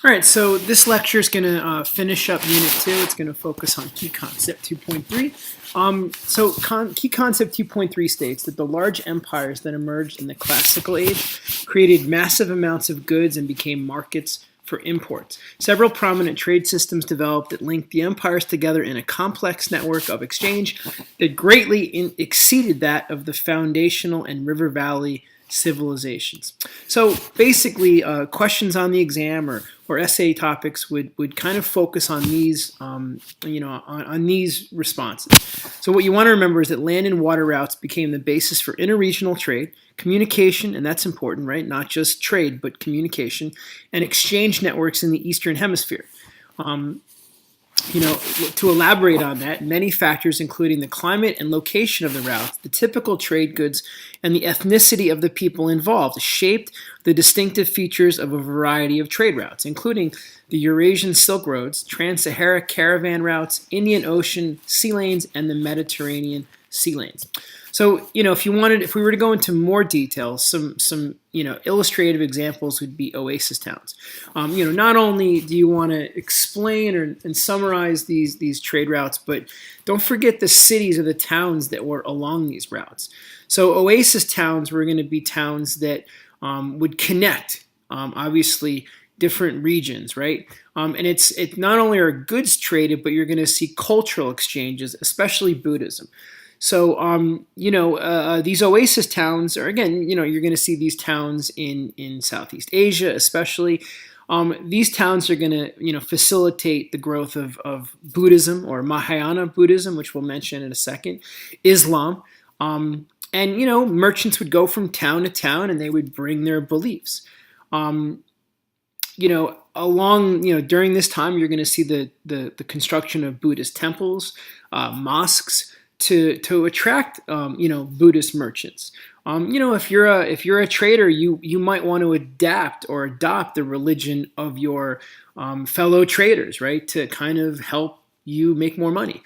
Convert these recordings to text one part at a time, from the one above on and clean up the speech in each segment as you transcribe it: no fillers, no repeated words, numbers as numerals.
All right, so this lecture is going to finish up Unit 2. It's going to focus on Key Concept 2.3. Key Concept 2.3 states that the large empires that emerged in the Classical Age created massive amounts of goods and became markets for imports. Several prominent trade systems developed that linked the empires together in a complex network of exchange that greatly exceeded that of the foundational and river valley civilizations. So basically, questions on the exam or essay topics would kind of focus on these, on these responses. So what you want to remember is that land and water routes became the basis for interregional trade, communication, and that's important, right? Not just trade, but communication, and exchange networks in the Eastern Hemisphere. To elaborate on that, many factors, including the climate and location of the routes, the typical trade goods, and the ethnicity of the people involved, shaped the distinctive features of a variety of trade routes, including the Eurasian Silk Roads, Trans-Sahara caravan routes, Indian Ocean sea lanes, and the Mediterranean sea lanes. So, if we were to go into more details, some illustrative examples would be oasis towns. Not only do you want to explain and summarize these trade routes, but don't forget the cities or the towns that were along these routes. So oasis towns were going to be towns that would connect, obviously, different regions, right? And it's not only are goods traded, but you're going to see cultural exchanges, especially Buddhism. So, these oasis towns are, again, you're going to see these towns in Southeast Asia, especially. These towns are going to, facilitate the growth of Buddhism or Mahayana Buddhism, which we'll mention in a second, Islam. And, merchants would go from town to town and they would bring their beliefs. During this time, you're going to see the construction of Buddhist temples, mosques, to attract Buddhist merchants. If you're a trader, you might want to adapt or adopt the religion of your fellow traders, right? To kind of help you make more money.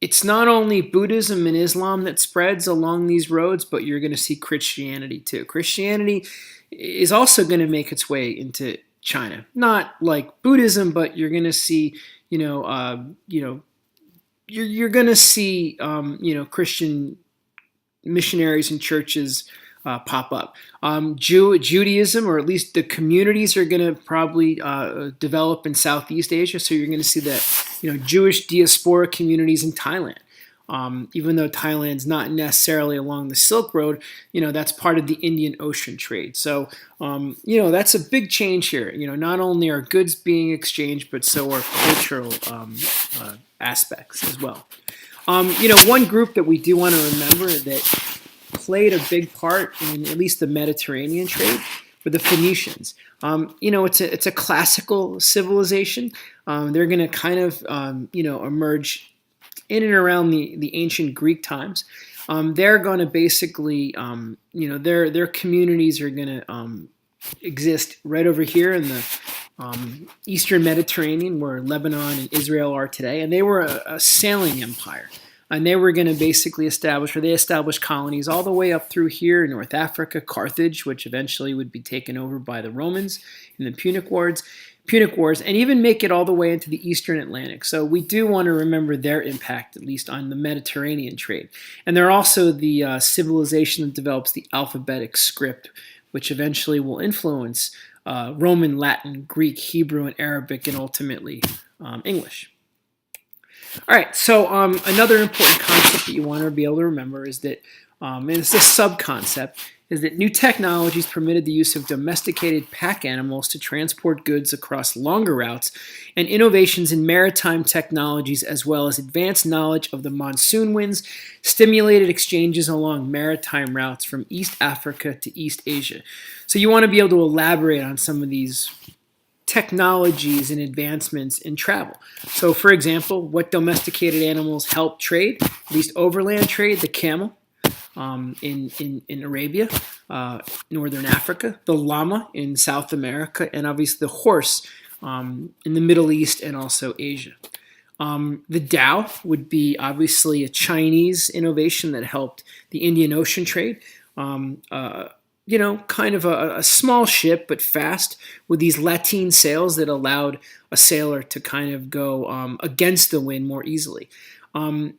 It's not only Buddhism and Islam that spreads along these roads, but you're going to see Christianity too. Christianity is also going to make its way into China. Not like Buddhism, but you're going to see, you're going to see, Christian missionaries and churches pop up. Judaism, or at least the communities, are going to probably develop in Southeast Asia. So you're going to see that, Jewish diaspora communities in Thailand. Even though Thailand's not necessarily along the Silk Road, that's part of the Indian Ocean trade. So, that's a big change here. Not only are goods being exchanged, but so are cultural aspects as well. One group that we do want to remember that played a big part in at least the Mediterranean trade were the Phoenicians. It's a classical civilization. They're going to kind of, emerge in and around the ancient Greek times. They're going to basically, their communities are going to exist right over here in the Eastern Mediterranean, where Lebanon and Israel are today. And they were a sailing empire. And they were going to basically establish colonies all the way up through here in North Africa, Carthage, which eventually would be taken over by the Romans in the Punic Wars, and even make it all the way into the Eastern Atlantic. So we do want to remember their impact, at least on the Mediterranean trade. And they're also the civilization that develops the alphabetic script, which eventually will influence Roman, Latin, Greek, Hebrew, and Arabic, and ultimately English. All right, so another important concept that you want to be able to remember is that, and it's a sub-concept, is that new technologies permitted the use of domesticated pack animals to transport goods across longer routes, and innovations in maritime technologies as well as advanced knowledge of the monsoon winds stimulated exchanges along maritime routes from East Africa to East Asia. So you want to be able to elaborate on some of these technologies and advancements in travel. So, for example, what domesticated animals help trade, at least overland trade? The camel in Arabia, Northern Africa, the llama in South America, and obviously the horse in the Middle East and also Asia. The dhow would be obviously a Chinese innovation that helped the Indian Ocean trade. Um, uh, kind of a small ship, but fast, with these lateen sails that allowed a sailor to kind of go against the wind more easily. Um,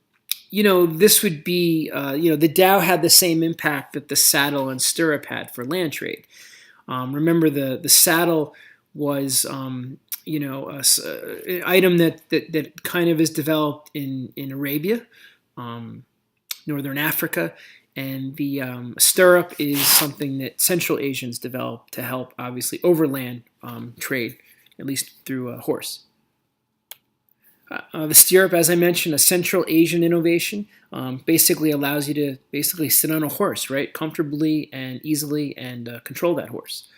this would be, the dhow had the same impact that the saddle and stirrup had for land trade. Remember, the saddle was, an item that kind of is developed in Arabia, um, Northern Africa, and the stirrup is something that Central Asians developed to help, obviously, overland trade, at least through a horse. The stirrup, as I mentioned, a Central Asian innovation, basically allows you to basically sit on a horse, right, comfortably and easily, and control that horse.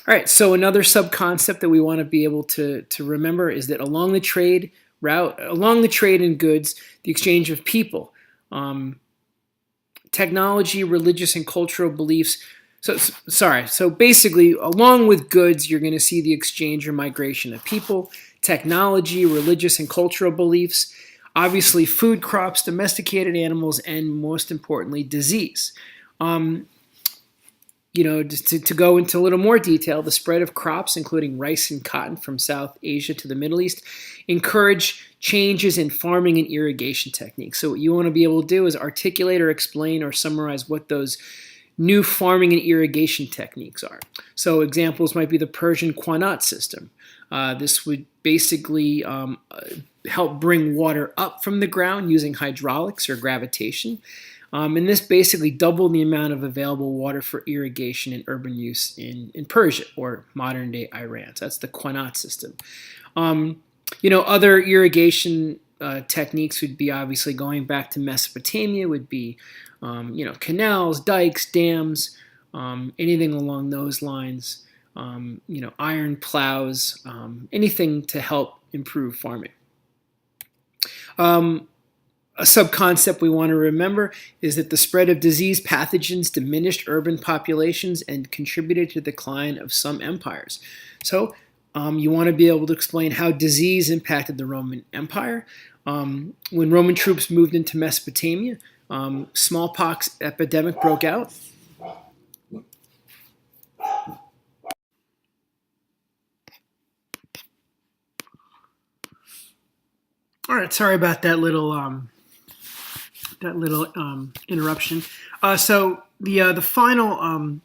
All right, so another sub-concept that we want to be able to remember is that along the trade in goods, the exchange of people, technology, religious and cultural beliefs. So basically, along with goods, you're going to see the exchange or migration of people, technology, religious and cultural beliefs, obviously food crops, domesticated animals, and most importantly, disease. To go into a little more detail, the spread of crops, including rice and cotton from South Asia to the Middle East, encourage changes in farming and irrigation techniques. So what you want to be able to do is articulate or explain or summarize what those new farming and irrigation techniques are. So examples might be the Persian Qanat system. This would basically help bring water up from the ground using hydraulics or gravitation. And this basically doubled the amount of available water for irrigation and urban use in Persia, or modern-day Iran. So that's the Qanat system. Other irrigation techniques would be, obviously, going back to Mesopotamia, would be canals, dikes, dams, anything along those lines. Iron plows, anything to help improve farming. A sub-concept we want to remember is that the spread of disease pathogens diminished urban populations and contributed to the decline of some empires. So you want to be able to explain how disease impacted the Roman Empire. When Roman troops moved into Mesopotamia, smallpox epidemic broke out. All right, sorry about that little interruption. So the final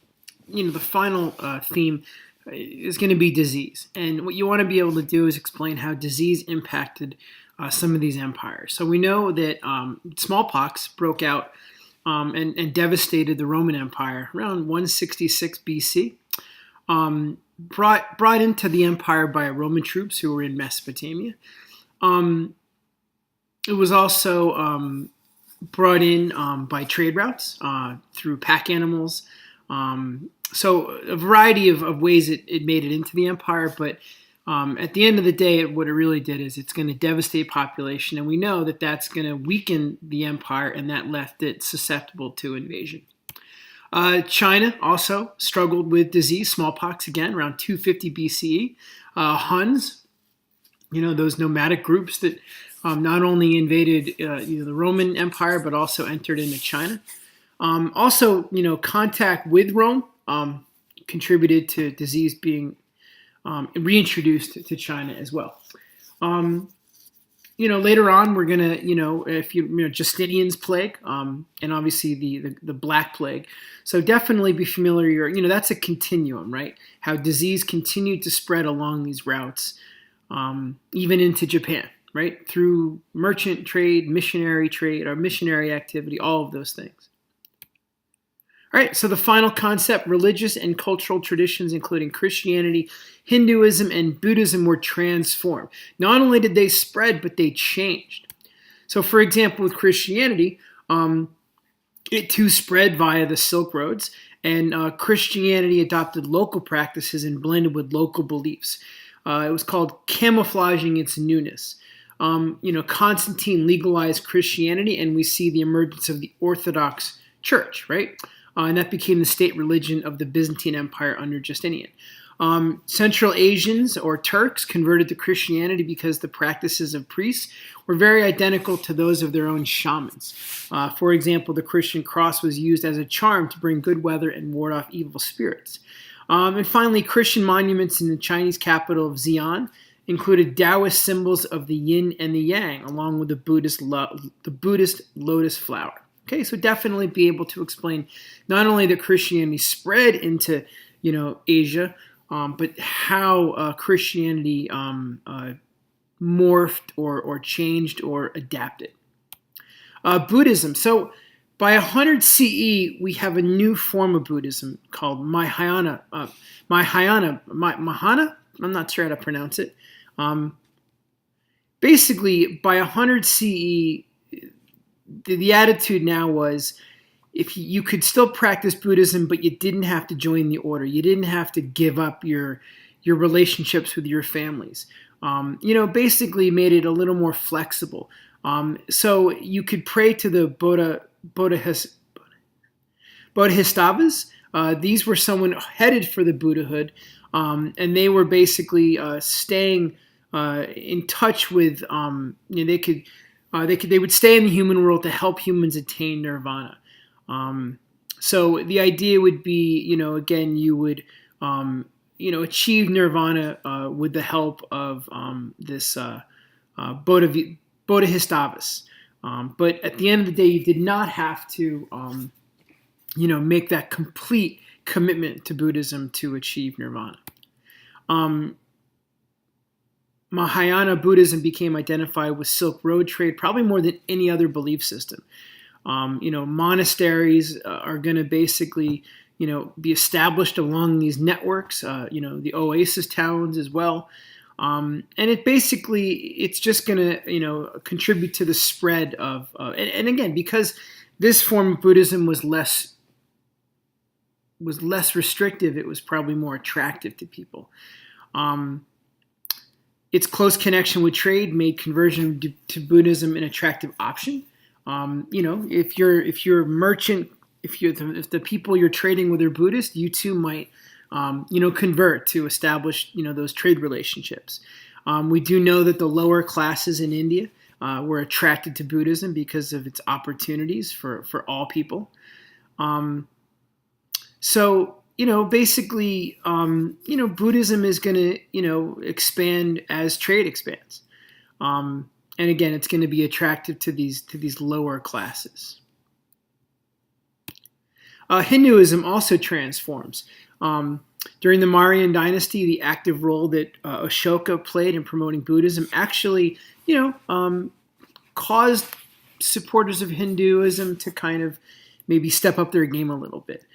theme is going to be disease, and what you want to be able to do is explain how disease impacted some of these empires. So we know that smallpox broke out and devastated the Roman Empire around 166 BC. Brought into the empire by Roman troops who were in Mesopotamia. It was also brought in by trade routes through pack animals. So a variety of ways it made it into the empire, but at the end of the day, what it really did is it's going to devastate population, and we know that that's going to weaken the empire, and that left it susceptible to invasion. China also struggled with disease, smallpox, again, around 250 BCE. Huns, those nomadic groups that not only invaded the Roman Empire, but also entered into China. Also, contact with Rome contributed to disease being reintroduced to China as well. Later on, we're gonna, Justinian's plague, and obviously the Black Plague. So definitely be familiar. That's a continuum, right? How disease continued to spread along these routes, even into Japan, right? Through merchant trade, missionary activity, all of those things. All right, so the final concept, religious and cultural traditions, including Christianity, Hinduism, and Buddhism, were transformed. Not only did they spread, but they changed. So, for example, with Christianity, it too spread via the Silk Roads, and Christianity adopted local practices and blended with local beliefs. It was called camouflaging its newness. Constantine legalized Christianity, and we see the emergence of the Orthodox Church, right? And that became the state religion of the Byzantine Empire under Justinian. Central Asians or Turks converted to Christianity because the practices of priests were very identical to those of their own shamans. For example, the Christian cross was used as a charm to bring good weather and ward off evil spirits. And finally, Christian monuments in the Chinese capital of Xi'an included Taoist symbols of the yin and the yang, along with the Buddhist lotus flower. Okay, so definitely be able to explain not only that Christianity spread into, Asia, but how Christianity morphed or changed or adapted. Buddhism. So by 100 CE, we have a new form of Buddhism called Mahayana. Mahana? I'm not sure how to pronounce it. Basically, by 100 CE, the attitude now was if you could still practice Buddhism, but you didn't have to join the order. You didn't have to give up your relationships with your families. Basically made it a little more flexible. So you could pray to the Bodhisattvas. These were someone headed for the Buddhahood, and they were basically staying in touch with. They would stay in the human world to help humans attain nirvana. So the idea would be, again, you would, achieve nirvana with the help of this Bodhisattvas. But at the end of the day, you did not have to, make that complete commitment to Buddhism to achieve nirvana. Mahayana Buddhism became identified with Silk Road trade probably more than any other belief system. Monasteries are going to basically, be established along these networks, the oasis towns as well. And it's just going to, contribute to the spread of, and again, because this form of Buddhism was less restrictive, it was probably more attractive to people. Its close connection with trade made conversion to Buddhism an attractive option. If you're a merchant, if the people you're trading with are Buddhist, you too might, convert to establish, those trade relationships. We do know that the lower classes in India were attracted to Buddhism because of its opportunities for all people. Basically, Buddhism is going to, expand as trade expands. And again, it's going to be attractive to these lower classes. Hinduism also transforms. During the Mauryan dynasty, the active role that Ashoka played in promoting Buddhism actually, caused supporters of Hinduism to kind of maybe step up their game a little bit.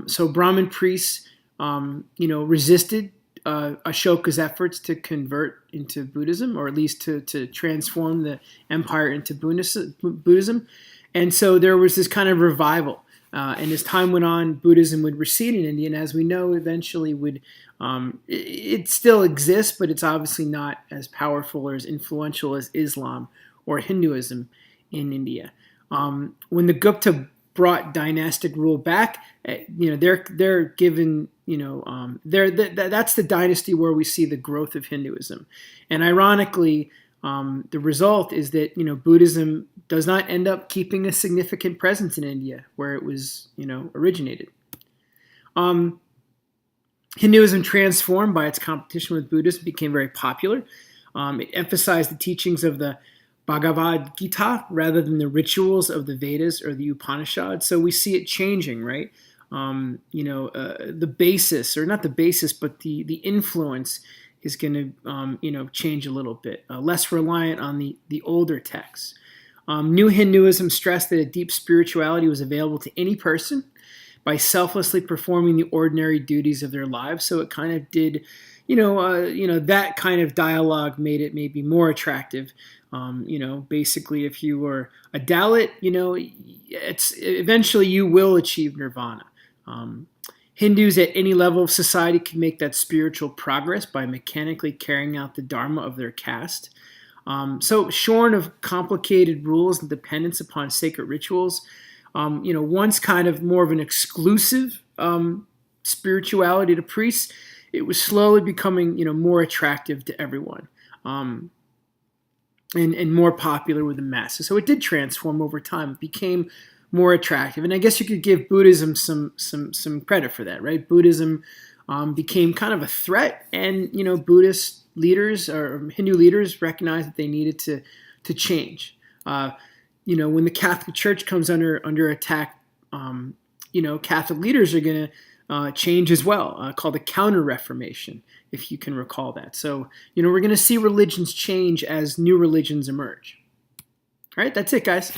So Brahmin priests, resisted Ashoka's efforts to convert into Buddhism, or at least to transform the empire into Buddhism. And so there was this kind of revival. And as time went on, Buddhism would recede in India, and as we know, eventually it still exists, but it's obviously not as powerful or as influential as Islam or Hinduism in India. When the Gupta brought dynastic rule back, they're given, that's the dynasty where we see the growth of Hinduism. And ironically, the result is that, Buddhism does not end up keeping a significant presence in India where it was, originated. Hinduism transformed by its competition with Buddhism, became very popular. It emphasized the teachings of the Bhagavad Gita rather than the rituals of the Vedas or the Upanishads. So we see it changing, right? The basis, or not the basis, but the influence is going to, change a little bit. Less reliant on the older texts. New Hinduism stressed that a deep spirituality was available to any person by selflessly performing the ordinary duties of their lives. So it kind of did, that kind of dialogue made it maybe more attractive. Basically, if you were a Dalit, it's eventually you will achieve nirvana. Hindus at any level of society can make that spiritual progress by mechanically carrying out the dharma of their caste. So shorn of complicated rules and dependence upon sacred rituals, once kind of more of an exclusive spirituality to priests, it was slowly becoming, more attractive to everyone. And more popular with the masses. So it did transform over time. It became more attractive, and I guess you could give Buddhism some credit for that, right? Buddhism became kind of a threat, and Buddhist leaders or Hindu leaders recognized that they needed to change. When the Catholic Church comes under attack, Catholic leaders are going to change as well, called the Counter Reformation, if you can recall that. So, we're going to see religions change as new religions emerge. All right, that's it, guys.